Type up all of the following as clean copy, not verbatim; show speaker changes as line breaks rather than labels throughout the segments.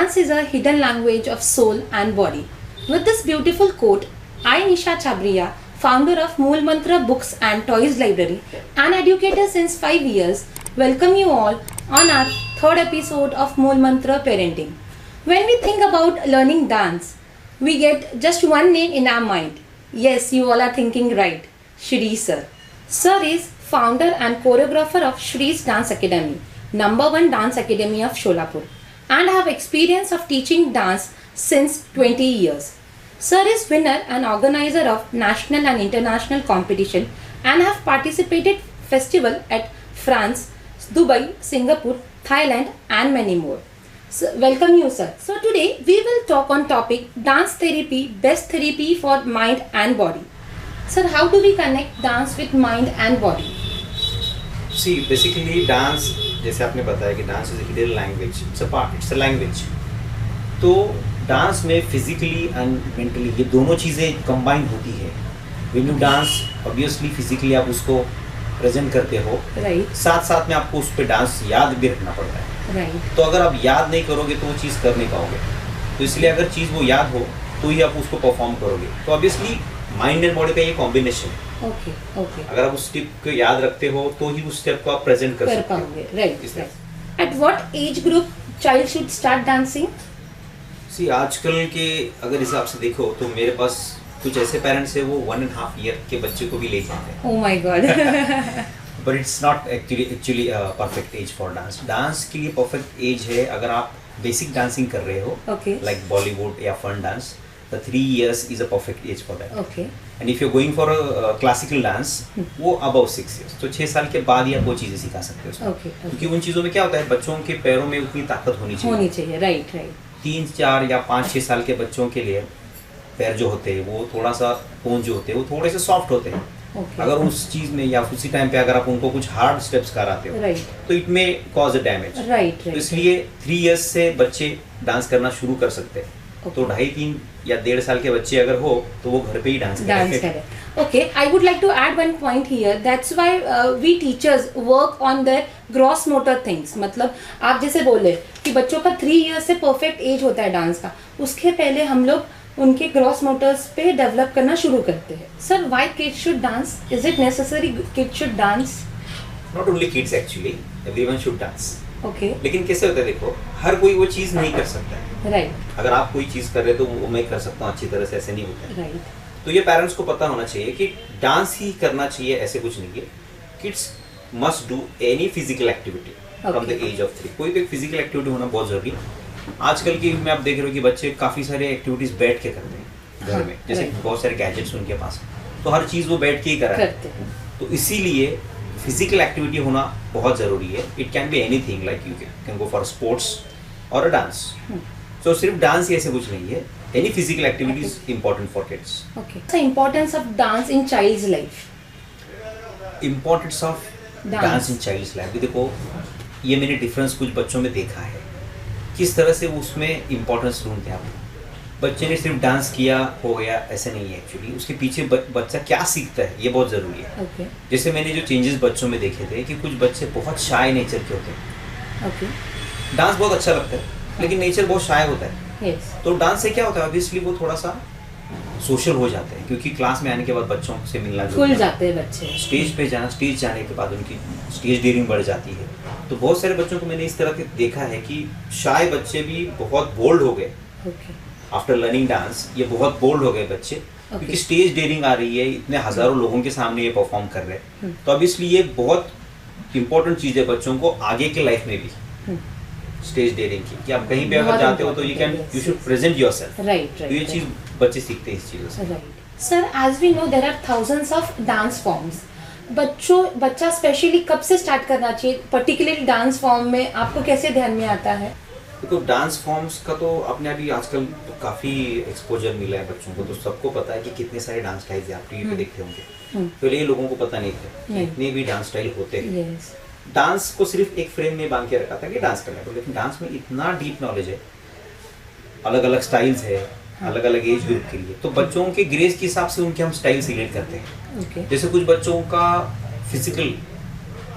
Dance is a hidden language of soul and body. With this beautiful quote, I, Nisha Chabria, founder of Mool Mantra Books and Toys Library and educator since 5 years, welcome you all on our third episode of Mool Mantra Parenting. When we think about learning dance, we get just one name in our mind. Yes, you all are thinking right, Shri Sir. Sir is founder and choreographer of Shri's Dance Academy, #1 dance academy of Sholapur, and have experience of teaching dance since 20 years. Sir is winner and organizer of national and international competition and have participated festival at France, Dubai, Singapore, Thailand and many more. So, welcome you sir. So today we will talk on topic dance therapy, best therapy for mind and body. Sir, how do we connect dance with mind and body?
See, basically dance, जैसे आपने बताया कि dance is hidden language, it's a part, it's a language. तो dance में physically and mentally ये दोनों चीज़ें combine होती है. When you dance obviously physically आप उसको प्रेजेंट करते हो,
राइट.
साथ साथ में आपको उस पर डांस याद भी रखना पड़ता है,
राइट.
तो अगर आप याद नहीं करोगे तो वो चीज़ कर नहीं पाओगे. तो इसलिए अगर चीज़ वो याद हो तो ही आप उसको परफॉर्म करोगे. तो ऑब्वियसली माइंड एंड बॉडी का ये कॉम्बिनेशन है.
Okay okay.
अगर आप उस स्टेप को याद रखते हो तो ही उस स्टेप को आप प्रेजेंट कर सकते
पाओगे.
हो.
Right right. At what age group child should start dancing?
See, आजकल के अगर हिसाब से देखो तो मेरे पास कुछ ऐसे पेरेंट्स है वो 1.5 ईयर के बच्चे को भी ले जाते हैं.
Oh my God.
But it's not actually perfect as for dance. Dance के लिए परफेक्ट एज है अगर आप बेसिक डांसिंग कर रहे हो, लाइक बॉलीवुड या fun dance. The 3 years is a perfect age for that.
Okay.
And if you're going for a classical dance, वो above 6 years. तो 6 साल के बाद ही आप वो चीज़ें सिखा सकते हो.
Okay.
क्योंकि उन चीज़ों में क्या होता है, बच्चों के पैरों में उतनी ताकत होनी चाहिए.
Right right.
3, 4 या 5, 6 साल के बच्चों के लिए पैर जो होते हैं वो थोड़ा सा पोन जो होते हैं वो थोड़े से सॉफ्ट होते हैं.
Okay.
अगर उस चीज़ में या उसी टाइम पे अगर आप उनको कुछ हार्ड स्टेप्स कराते हो,
राइट.
तो it may cause a damage.
Right.
तो इसलिए 3 years से बच्चे डांस करना शुरू कर सकते हैं. तो 2.5-3 या 1.5 साल के बच्चे अगर हो तो वो घर पे ही डांस करें.
Okay, I would like to add one point here. That's why we teachers work on their gross motor things. मतलब आप जैसे बोले कि बच्चों का 3 years से परफेक्ट एज होता है डांस का, उसके पहले हम लोग उनके ग्रॉस मोटर्स पे डेवलप करना शुरू करते हैं. Sir, why kids should dance? Is it necessary kids should dance?
Not only kids, actually everyone should dance.
Okay.
लेकिन कैसे होता है, देखो हर कोई वो चीज़ नहीं कर सकता है.
राइट.
अगर आप कोई चीज़ कर रहे हो तो वो मैं कर सकता हूँ अच्छी तरह से, ऐसे नहीं होता है.
राइट.
तो ये पेरेंट्स को पता होना चाहिए कि डांस ही करना चाहिए, ऐसे कुछ नहीं है. Kids must do any physical activity from the age of 3. कोई भी फिजिकल एक्टिविटी होना बहुत जरूरी है. आजकल के युग में आप देख रहे हो कि बच्चे काफ़ी सारे एक्टिविटीज़ बैठ के करते हैं घर में. जैसे बहुत सारे गैजेट्स उनके पास, तो हर चीज़ वो बैठ के ही करते हैं. तो इसीलिए फिजिकल एक्टिविटी होना बहुत ज़रूरी है. It can be anything, like you can go for sports और अ डांस. तो सिर्फ डांस ही ऐसे कुछ नहीं है. Any physical activity is important for kids.
Okay. The importance of dance in child's life.
Importance of dance in child's life, देखो ये मैंने डिफरेंस कुछ बच्चों में देखा है, किस तरह से वो उसमें इम्पोर्टेंस ढूंढते हैं. आप बच्चे ने सिर्फ डांस किया हो गया ऐसे नहीं है. एक्चुअली उसके पीछे बच्चा क्या सीखता है ये बहुत ज़रूरी है.
okay.
जैसे मैंने जो चेंजेस बच्चों में देखे थे कि कुछ बच्चे बहुत शाय नेचर के होते हैं.
okay.
डांस बहुत अच्छा लगता है लेकिन नेचर बहुत शाय होता है.
yes.
तो डांस से क्या होता है, ऑब्वियसली वो थोड़ा सा सोशल हो जाते हैं, क्योंकि क्लास में आने के बाद बच्चों से मिलना
खुल जाते हैं बच्चे.
स्टेज पे जाना, स्टेज जाने के बाद उनकी स्टेज डेयरिंग बढ़ जाती है. तो बहुत सारे बच्चों को मैंने इस तरह के देखा है कि शाय बच्चे भी बहुत बोल्ड हो गए. आफ्टर लर्निंग डांस ये बहुत बोल्ड हो गए बच्चे, क्योंकि स्टेज डेयरिंग आ रही है, इतने हजारों लोगों के सामने ये परफॉर्म कर रहे हैं. तो अब इसलिए ये बहुत इंपॉर्टेंट चीज़ है बच्चों को आगे के लाइफ में भी, स्टेज डेयरिंग की, कि आप कहीं पे अगर जाते हो तो you should present yourself.
Right.
तो ये चीज़ बच्चे सीखते हैं इस चीज़ों से.
Right. Sir, as we know there are thousands of dance forms. बच्चा स्पेशली कब से स्टार्ट करना चाहिए पर्टिकुलरली डांस फॉर्म में? आपको कैसे ध्यान में आता है?
देखो डांस फॉर्म्स का तो अपने अभी आजकल तो काफ़ी एक्सपोजर मिला है बच्चों को, तो सबको पता है कि कितने सारे डांस स्टाइल्स आप टीवी पे देखते होंगे. पहले ये लोगों को पता नहीं था इतने भी डांस स्टाइल होते हैं. डांस को सिर्फ एक फ्रेम में बांध के रखा था कि डांस करना है, लेकिन डांस में इतना डीप नॉलेज है, अलग अलग स्टाइल्स है, अलग अलग एज ग्रुप के लिए. तो बच्चों के ग्रेस के हिसाब से उनके हम स्टाइल सिलेक्ट करते हैं. जैसे कुछ बच्चों का फिजिकल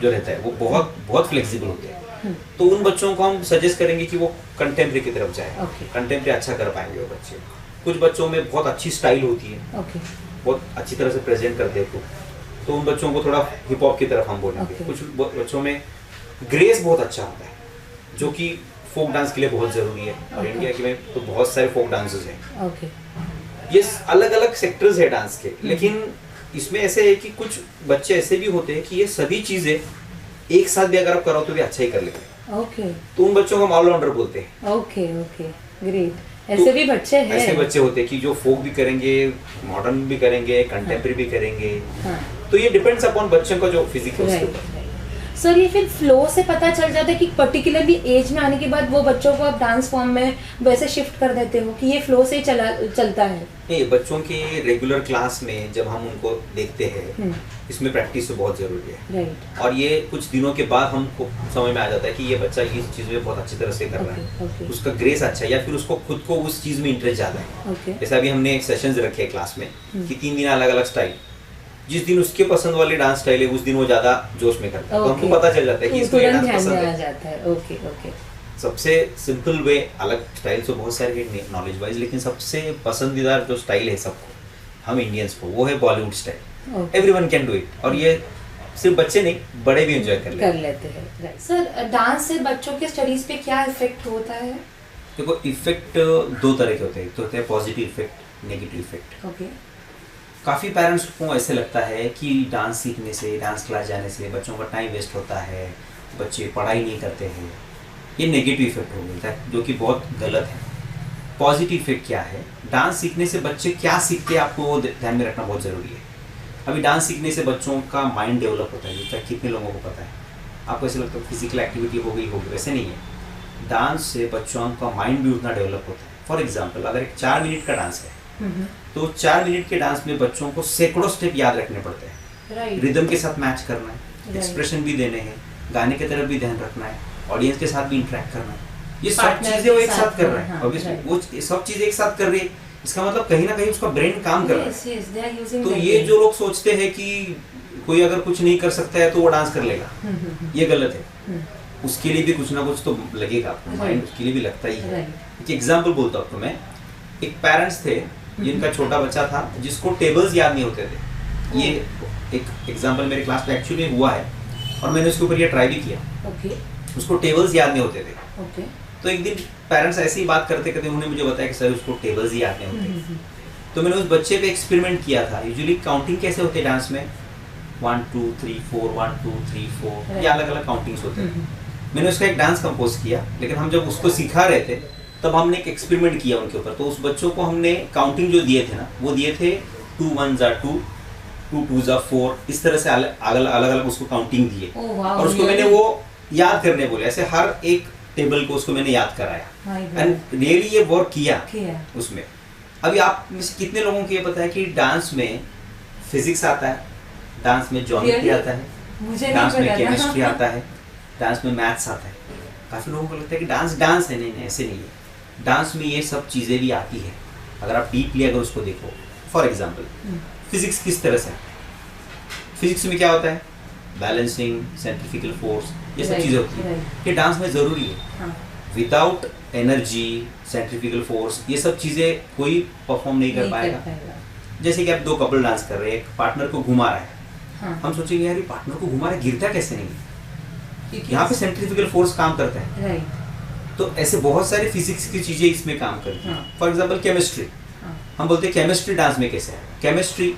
जो रहता है वो बहुत बहुत फ्लेक्सिबल होते हैं, तो उन बच्चों को हम सजेस्ट करेंगे कि वो कंटेम्प्रेरी की तरफ जाए।
Okay.
कंटेम्प्रेरी अच्छा कर पाएंगे वो बच्चे। कुछ बच्चों में बहुत अच्छी स्टाइल होती है,
Okay.
बहुत अच्छी तरह से प्रेजेंट करते हैं तो उन बच्चों को थोड़ा हिप हॉप की तरफ हम बोलेंगे।
Okay.
कुछ बच्चों में ग्रेस बहुत अच्छा होता है, जो कि फोक डांस के लिए बहुत जरूरी है। और
Okay.
इंडिया के में तो बहुत सारे फोक डांसेस हैं।
Okay.
ये अलग अलग सेक्टर्स है डांस के, लेकिन इसमें ऐसे है कि कुछ बच्चे ऐसे भी होते हैं कि ये सभी चीजें एक साथ भी अगर आप करो तो भी अच्छा ही कर लेते हैं।
Okay.
तो उन बच्चों को हम ऑलराउंडर बोलते हैं।
Okay. Okay. Great. ऐसे भी बच्चे हैं।
ऐसे बच्चे होते हैं कि जो फोक भी करेंगे, मॉडर्न भी करेंगे, कंटेम्प्रेरी भी करेंगे।
हाँ.
तो ये डिपेंड्स अपॉन बच्चों का जो फिजिक है उसके ऊपर।
सर ये फिर फ्लो से पता चल जाता है कि पर्टिकुलरली एज में आने के बाद वो बच्चों को आप डांस फॉर्म में वैसे शिफ्ट कर देते हो कि ये फ्लो से ही चलता है?
नहीं, बच्चों के रेगुलर क्लास में जब हम उनको देखते हैं, इसमें प्रैक्टिस तो बहुत जरूरी है।
राइट.
और ये कुछ दिनों के बाद हमको समझ में आ जाता है कि ये बच्चा इस चीज में बहुत अच्छी तरह से कर रहा है।
Okay.
उसका ग्रेस अच्छा है, या फिर उसको खुद को उस चीज में इंटरेस्ट ज्यादा है।
Okay.
जैसे अभी हमने सेशंस रखे हैं क्लास में कि 3 दिन अलग अलग स्टाइल, जिस दिन उसके पसंद वाली डांस स्टाइल है उस दिन वो ज्यादा जोश में करता है। तो हमको पता चल जाता है कि इसको ये डांस पसंद है।
जाता है। ओके. ओके.
सबसे सिंपल वे, अलग स्टाइल तो बहुत सारे हैं नॉलेज वाइज, लेकिन सबसे पसंदीदा जो स्टाइल है सबको, हम इंडियंस को, वो है Bollywood style. Everyone can do it, और ये सिर्फ बच्चे नहीं, बड़े भी एंजॉय कर लेते
हैं। राइट. सर डांस से बच्चों के स्टडीज पे क्या इफेक्ट होता है?
देखो, इफेक्ट 2 तरह के होते हैं। एक तो होता है positive effect, negative effect.
Okay.
काफ़ी पेरेंट्स को ऐसे लगता है कि डांस सीखने से, डांस क्लास जाने से बच्चों का टाइम वेस्ट होता है, बच्चे पढ़ाई नहीं करते हैं। ये नेगेटिव इफेक्ट हो गया है, जो कि बहुत गलत है। पॉजिटिव इफेक्ट क्या है? डांस सीखने से बच्चे क्या सीखते हैं, आपको ध्यान में रखना बहुत ज़रूरी है। अभी डांस सीखने से बच्चों का माइंड डेवलप होता है, क्या कितने लोगों को पता है? आपको ऐसे लगता है फिजिकल एक्टिविटी हो गई, वैसे नहीं है। डांस से बच्चों का माइंड भी उतना डेवलप होता है। फॉर एग्जाम्पल, अगर एक 4 मिनट का डांस है, तो 4 मिनट के डांस में बच्चों को सैकड़ों स्टेप याद रखने पड़ते हैं। रिदम के साथ मैच करना है, एक्सप्रेशन भी देने हैं, गाने की तरफ भी ध्यान रखना है, ऑडियंस के साथ भी इंटरेक्ट करना है। ये सब चीजें वो एक साथ कर रहा है। ऑब्वियसली वो सब चीजें एक साथ कर रही है, इसका मतलब कहीं ना कहीं उसका ब्रेन काम कर रहा है। तो ये जो लोग सोचते हैं कि कोई अगर कुछ नहीं कर सकता है तो वो डांस कर लेगा, ये गलत है। उसके लिए भी कुछ ना कुछ तो लगेगा, आपको माइंड उसके लिए भी लगता ही है। एक एग्जाम्पल बोलता हूँ आपको मैं। एक पेरेंट्स थे जिनका छोटा बच्चा था जिसको टेबल्स याद नहीं होते थे। ये एक एग्जाम्पल मेरे क्लास में एक्चुअली हुआ है, और मैंने उसके ऊपर ये ट्राई भी किया। उसको टेबल्स याद नहीं होते थे। तो एक दिन पेरेंट्स ऐसे ही बात करते करते उन्होंने मुझे बताया कि सर उसको टेबल्स ही याद नहीं होते। तो मैंने उस बच्चे पे एक्सपेरिमेंट किया था। यूजुअली काउंटिंग कैसे होते हैं डांस में, 1 2 3 4 1 2 3 4, ये अलग अलग काउंटिंग्स होते हैं। मैंने उसका एक डांस कंपोज किया, लेकिन हम जब उसको सिखा रहे थे तब हमने एक एक्सपेरिमेंट किया उनके ऊपर। तो उस बच्चों को हमने काउंटिंग जो दिए थे ना, वो दिए थे 2 1 2 2 2 4, इस तरह से अलग अलग उसको काउंटिंग दिए। और उसको मैंने वो याद करने बोले, ऐसे हर एक टेबल को उसको मैंने याद कराया। एंड रियली ये वर्क किया उसमें। अभी आप में से कितने लोगों को ये पता है कि डांस में फिजिक्स आता है, डांस में ज्योमेट्री आता है, डांस में केमिस्ट्री आता है, डांस में मैथ्स आता है। काफी लोगों को लगता है कि डांस है। नहीं, ऐसे नहीं है। डांस में ये सब चीजें भी आती है, अगर आप डीपली अगर उसको देखो। फॉर एग्जाम्पल, फिजिक्स किस तरह से? फिजिक्स में क्या होता है? बैलेंसिंग, सेंट्रिफ्यूगल फोर्स, ये सब चीजें होती है। ये डांस में जरूरी है। विदाउट एनर्जी, सेंट्रिफ्यूगल फोर्स, ये सब चीजें कोई परफॉर्म नहीं कर पाएगा। जैसे कि आप 2 कपल डांस कर रहे हैं, एक पार्टनर को घुमा रहा है। हम सोचेंगे यार ये पार्टनर को घुमा रहा है, गिरता कैसे नहीं? यहाँ पे सेंट्रिफ्यूगल फोर्स काम करता है। तो ऐसे बहुत सारे फिजिक्स की चीजें इसमें काम करती हैं। फॉर एग्जाम्पल केमिस्ट्री, हम बोलते हैं केमिस्ट्री डांस में कैसे है? केमिस्ट्री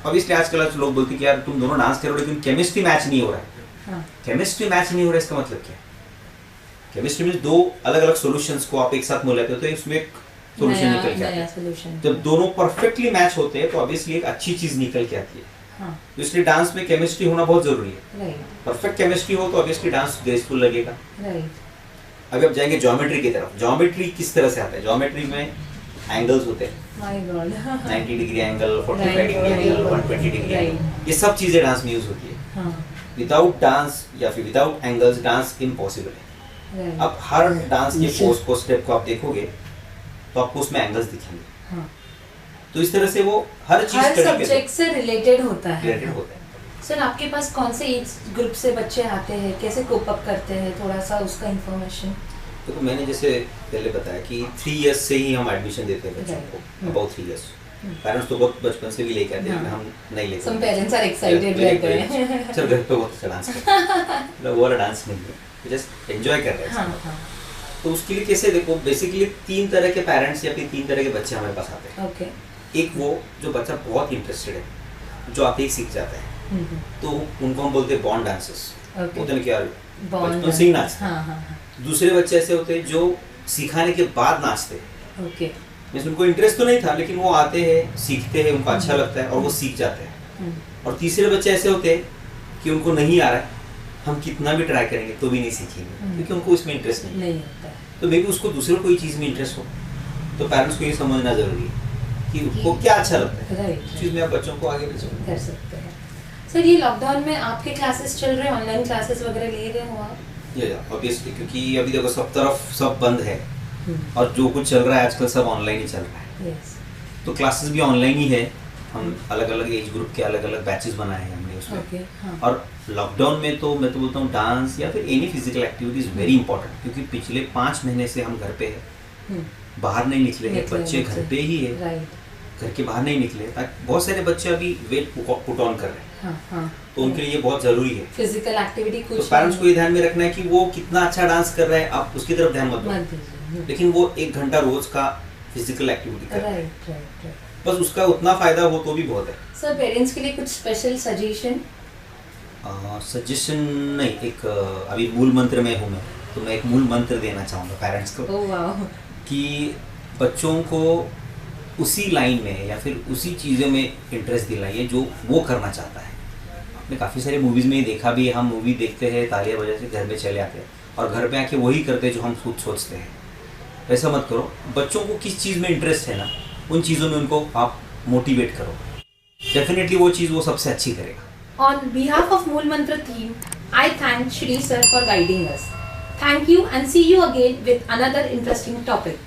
ऑब्वियसली आजकल लोग बोलते हैं कि यार तुम दोनों डांस करो लेकिन केमिस्ट्री मैच नहीं हो रहा है। केमिस्ट्री मैच नहीं हो रहा है, इसका मतलब क्या है? केमिस्ट्री में 2 अलग अलग सॉल्यूशंस को आप एक साथ मिलाते हो तो इसमें एक सॉल्यूशन निकल के आता है। जब दोनों परफेक्टली मैच होते हैं तो ऑब्वियसली एक अच्छी चीज निकल के आती है। तो इसलिए डांस में केमिस्ट्री होना बहुत जरूरी है। परफेक्ट केमिस्ट्री हो तो ऑब्वियसली डांस ग्रेसफुल लगेगा। अभी आप जाएंगे ज्योमेट्री की तरफ। ज्योमेट्री किस तरह से आता है? ज्योमेट्री में एंगल्स होते हैं, 90 degree angle, 45 degree angle, 120 degree angle, ये सब चीजें डांस में यूज होती है। विदाउट डांस या फिर विदाउट एंगल्स डांस इम्पॉसिबल है। अब हर डांस के पोज को, स्टेप को आप देखोगे तो आपको उसमें एंगल्स दिखेंगे। तो इस तरह से वो हर चीज
सब्जेक्ट से रिलेटेड होता है। सर आपके पास कौन से एज ग्रुप से बच्चे आते हैं, कैसे कोप अप करते हैं, थोड़ा सा उसका इन्फॉर्मेशन।
तो मैंने जैसे पहले बताया कि 3 इयर्स से ही हम एडमिशन देते हैं बच्चों को, अबाउट 3 इयर्स। पेरेंट्स तो बहुत बचपन से भी लेके आते हैं, हम नहीं लेते।
सम पेरेंट्स आर एक्साइटेड रहते हैं
सर घर पे बहुत अच्छा डांस करते हैं, वो वाला डांस नहीं है, जस्ट एंजॉय कर रहे हैं। तो उसके लिए कैसे देखो, बेसिकली 3 तरह के पेरेंट्स या फिर 3 तरह के बच्चे हमारे पास आते हैं।
ओके।
एक वो जो बच्चा बहुत इंटरेस्टेड है, जो आते ही सीख जाता है, तो उनको हम बोलते हैं बॉन्ड डांसर्स। होते हैं क्या, बचपन से ही नाचते हैं। दूसरे बच्चे ऐसे होते हैं जो सिखाने के बाद नाचते हैं।
ओके।
मींस उनको इंटरेस्ट तो नहीं था, लेकिन वो आते हैं, सीखते हैं, उनको अच्छा लगता है और वो सीख जाते हैं। और तीसरे बच्चे ऐसे होते हैं कि उनको नहीं आ रहा है, हम कितना भी ट्राई करेंगे तो भी नहीं सीखेंगे, क्योंकि उनको इसमें इंटरेस्ट नहीं होता है। तो मे बी उसको दूसरे कोई चीज़ में इंटरेस्ट हो, तो पेरेंट्स को ये समझना जरूरी है कि उनको क्या अच्छा लगता है, उस चीज़ में आप बच्चों को आगे
कर सकते हैं। सर ये लॉकडाउन में आपके क्लासेस चल रहे हैं, ऑनलाइन क्लासेस वगैरह ले रहे हो आप?
ऑब्वियसली, क्योंकि अभी देखो सब तरफ सब बंद है और जो कुछ चल रहा है आजकल सब ऑनलाइन ही चल रहा है। तो क्लासेस भी ऑनलाइन ही है। हम अलग अलग एज ग्रुप के अलग अलग बैचेस बनाए हैं हमने उसमें। और लॉकडाउन में तो मैं तो बोलता हूँ डांस या फिर any physical activity is very important, क्योंकि पिछले 5 महीने से हम घर पे हैं, बाहर नहीं निकले हैं, बच्चे घर पे ही है, घर के बाहर नहीं निकले। बहुत सारे बच्चे अभी वेट पुट ऑन कर रहे हैं। तो उनके लिए ये बहुत जरूरी है फिजिकल एक्टिविटी। तो पेरेंट्स को ये ध्यान में रखना है कि वो कितना अच्छा डांस कर रहा है, आप उसकी तरफ ध्यान मत दो, लेकिन वो 1 घंटा रोज का फिजिकल एक्टिविटी कर रहा है, बस उसका उतना फायदा हो तो भी बहुत है।
सर पेरेंट्स के लिए कुछ स्पेशल सजेशन?
सजेशन नहीं, एक अभी मूल मंत्र में हूँ मैं, तो मैं एक मूल मंत्र देना चाहूँगा पेरेंट्स को कि बच्चों को उसी लाइन में या फिर उसी चीज़ों में इंटरेस्ट दिलाइए जो वो करना चाहता है। आपने काफ़ी सारे मूवीज़ में ही देखा भी है, हम मूवी देखते हैं, तालियां बजा के घर में चले आते हैं और घर पे आके वही करते हैं जो हम खुद सोचते हैं। ऐसा मत करो, बच्चों को किस चीज़ में इंटरेस्ट है ना, उन चीज़ों में उनको आप मोटिवेट करो, डेफिनेटली वो चीज़ वो सबसे अच्छी करेगा।
ऑन बिहाफ ऑफ मूल मंत्र team, I thank Shri sir for guiding us. Thank you and see you again with another interesting topic.